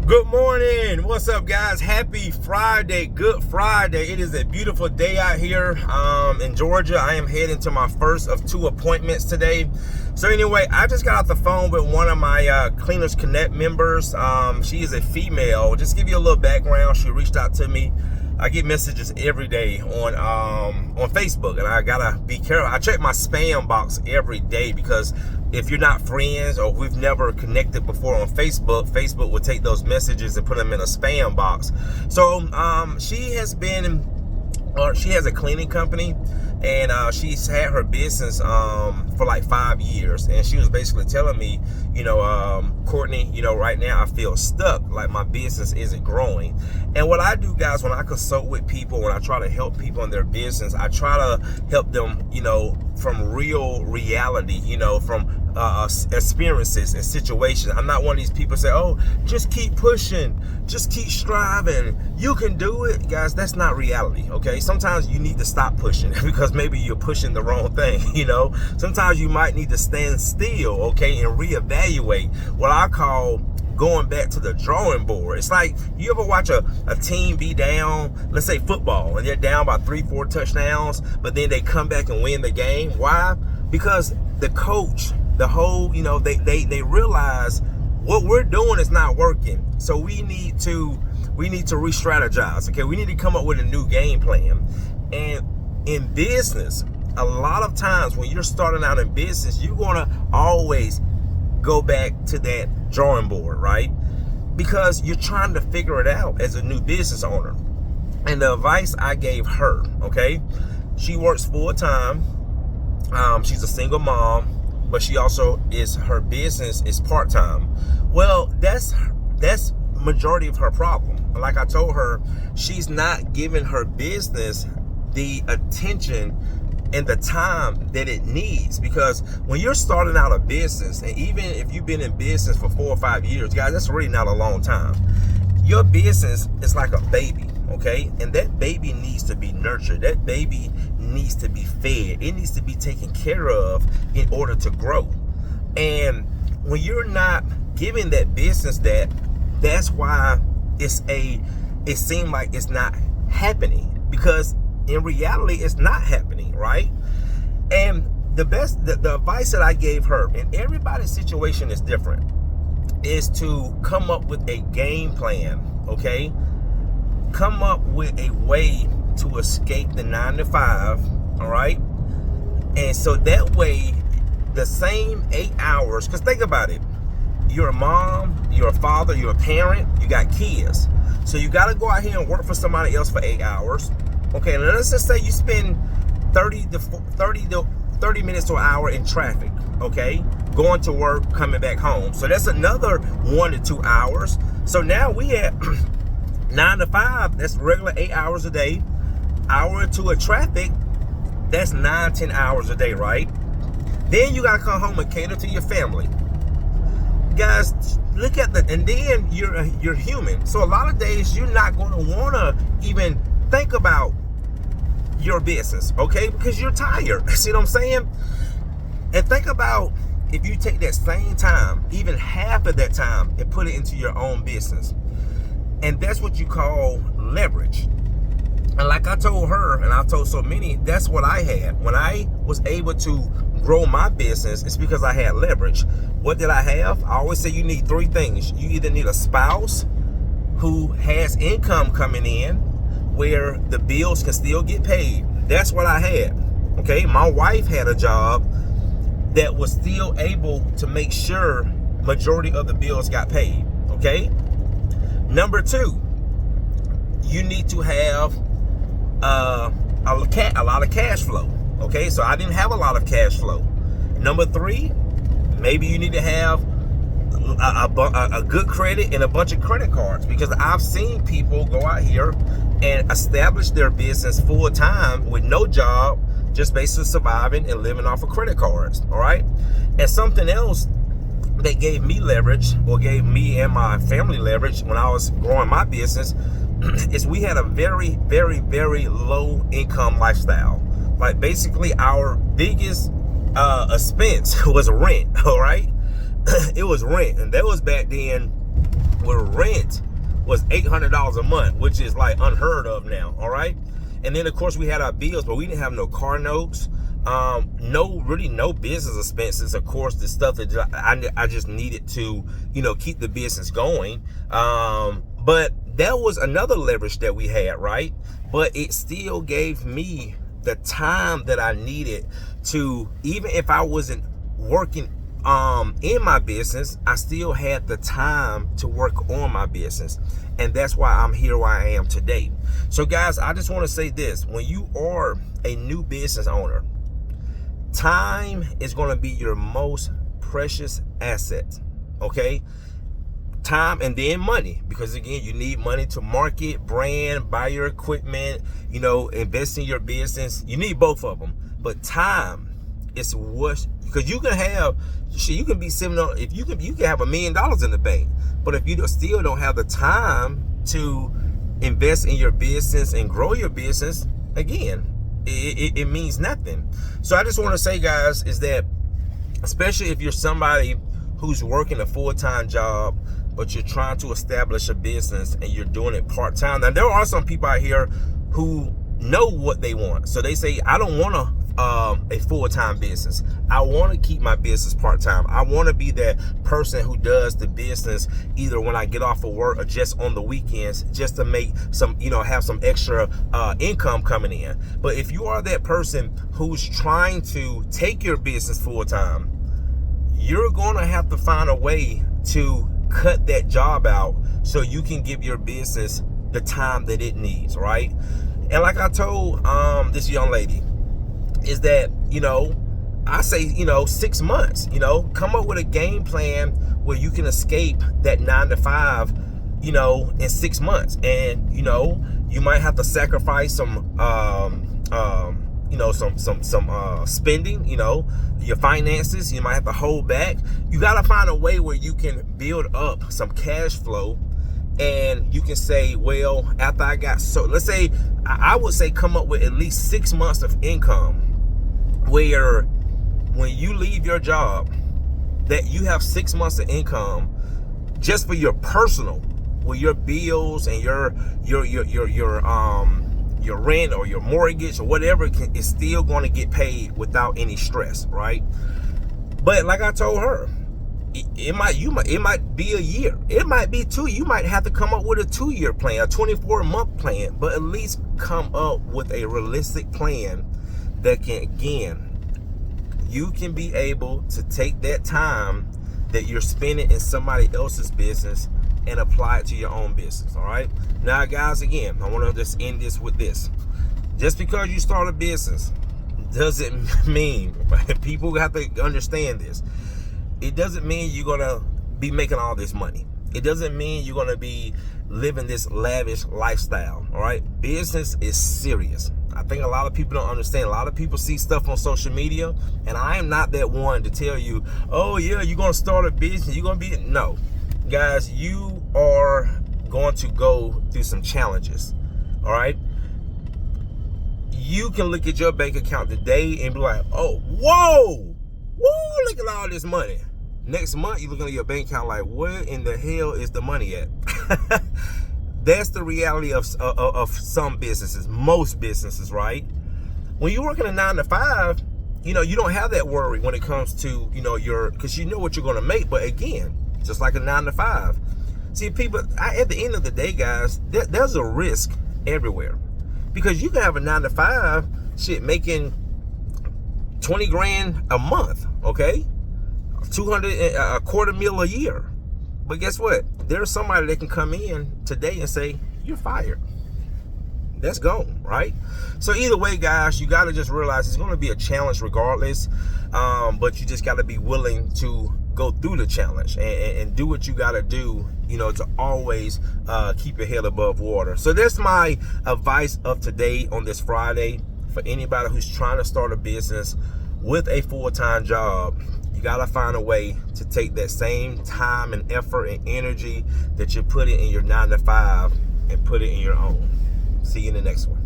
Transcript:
Good morning. What's up, guys? Happy Friday. Good Friday. It is a beautiful day out here in Georgia. I am heading to my first of 2 appointments today. So anyway, I just got off the phone with one of my Cleaners Connect members. She is a female. Just give you a little background. She reached out to me. I get messages every day on Facebook, and I gotta be careful. I check my spam box every day because if you're not friends or we've never connected before on Facebook, Facebook will take those messages and put them in a spam box. So she has a cleaning company, and she's had her business for like 5 years, and she was basically telling me, Courtney, right now I feel stuck, like my business isn't growing. And what I do, guys, when I consult with people, when I try to help people in their business, I try to help them, from real reality, from experiences and situations. I'm not one of these people say, oh, just keep pushing, just keep striving, you can do it. Guys, that's not reality, okay? Sometimes you need to stop pushing because maybe you're pushing the wrong thing, Sometimes you might need to stand still, okay, and reevaluate, what I call going back to the drawing board. It's like, you ever watch a team be down, let's say football, and they're down by 3-4 touchdowns, but then they come back and win the game. Why? Because the coach, the whole, they realize what we're doing is not working. So we need to re-strategize, okay? We need to come up with a new game plan. And in business, a lot of times when you're starting out in business, you're gonna always go back to that drawing board, right? Because you're trying to figure it out as a new business owner. And the advice I gave her, okay, she works full-time. She's a single mom, but she also her business is part-time. Well, that's majority of her problem. Like I told her, she's not giving her business the attention and the time that it needs. Because when you're starting out a business, and even if you've been in business for 4 or 5 years, guys, that's really not a long time. Your business is like a baby, okay? And that baby needs to be nurtured. That baby needs to be fed. It needs to be taken care of in order to grow. And when you're not giving that business that's why it seems like it's not happening, because in reality it's not happening, right? And the advice that I gave her, and everybody's situation is different, is to come up with a game plan, okay? Come up with a way to escape the 9 to 5, all right? And so that way, the same 8 hours, because think about it, you're a mom, you're a father, you're a parent, you got kids. So you got to go out here and work for somebody else for 8 hours. Okay, and let's just say you spend 30 minutes to an hour in traffic, okay? Going to work, coming back home. So that's another 1 to 2 hours. So now we at 9 to 5, that's regular 8 hours a day. Hour or 2 of traffic, that's 9-10 hours a day, right? Then you gotta come home and cater to your family. Guys, look at and then you're human. So a lot of days you're not gonna wanna even think about your business, okay? Because you're tired. See what I'm saying? And think about if you take that same time, even half of that time, and put it into your own business. And that's what you call leverage. And like I told her, and I told so many, that's what I had. When I was able to grow my business, it's because I had leverage. What did I have? I always say you need 3 things. You either need a spouse who has income coming in, where the bills can still get paid. That's what I had, okay? My wife had a job that was still able to make sure majority of the bills got paid, okay? Number 2, you need to have a lot of cash flow, okay? So I didn't have a lot of cash flow. Number 3, maybe you need to have a good credit and a bunch of credit cards, because I've seen people go out here and establish their business full time with no job, just basically surviving and living off of credit cards, all right? And something else that gave me leverage, or gave me and my family leverage when I was growing my business, is we had a very, very, very low income lifestyle. Like basically our biggest expense was rent, all right? It was rent, and that was back then where rent was $800 a month, which is like unheard of now. All right. And then of course we had our bills, but we didn't have no car notes. No business expenses. Of course, the stuff that I just needed to, keep the business going. But that was another leverage that we had, right? But it still gave me the time that I needed to, even if I wasn't working in my business, I still had the time to work on my business. And that's why I'm here where I am today. So guys, I just want to say this: when you are a new business owner, time is going to be your most precious asset. Okay? Time and then money, because again, you need money to market, brand, buy your equipment, invest in your business. You need both of them. But time is what, because you can be similar. If you can have $1 million in the bank, but if you still don't have the time to invest in your business and grow your business, again, it means nothing. So I just want to say, guys, is that especially if you're somebody who's working a full-time job, but you're trying to establish a business and you're doing it part-time. Now, there are some people out here who know what they want. So they say, I don't want a full-time business. I want to keep my business part-time. I want to be that person who does the business either when I get off of work or just on the weekends, just to make some, have some extra income coming in. But if you are that person who's trying to take your business full-time, you're going to have to find a way to cut that job out so you can give your business the time that it needs, right? And like I told this young lady, is that, I say, 6 months, come up with a game plan where you can escape that 9 to 5, in 6 months. And, you might have to sacrifice some spending, your finances. You might have to hold back. You got to find a way where you can build up some cash flow, and you can say, well, after I got, so let's say, I would say come up with at least 6 months of income, where when you leave your job, that you have 6 months of income just for your personal, with your bills and your rent or your mortgage or whatever is still going to get paid without any stress, right? But like I told her, it might be a year, it might be 2. You might have to come up with a 2-year plan, a 24-month plan, but at least come up with a realistic plan that can, again, you can be able to take that time that you're spending in somebody else's business and apply it to your own business. All right. Now, guys, again, I want to just end this with this. Just because you start a business doesn't mean, people have to understand this, it doesn't mean you're going to be making all this money. It doesn't mean you're going to be living this lavish lifestyle. All right. Business is serious. I think a lot of people don't understand. A lot of people see stuff on social media, and I am not that one to tell you, oh yeah, you're going to start a business, you're going to be, no. Guys, you are going to go through some challenges, all right? You can look at your bank account today and be like, oh, whoa, look at all this money. Next month, you're looking at your bank account like, where in the hell is the money at? That's the reality of some businesses, most businesses, right? When you're working a 9 to 5, you don't have that worry when it comes to, because you know what you're going to make. But again, just like a 9 to 5. See, people, at the end of the day, guys, there's a risk everywhere, because you can have a 9 to 5 making 20 grand a month, okay? 200, a quarter mil a year. But guess what? There's somebody that can come in today and say, you're fired. That's gone, right? So either way, guys, you got to just realize it's going to be a challenge regardless. But you just got to be willing to go through the challenge and do what you got to do, to always keep your head above water. So that's my advice of today on this Friday for anybody who's trying to start a business with a full-time job. You got to find a way to take that same time and effort and energy that you're putting in your 9 to 5 and put it in your own. See you in the next one.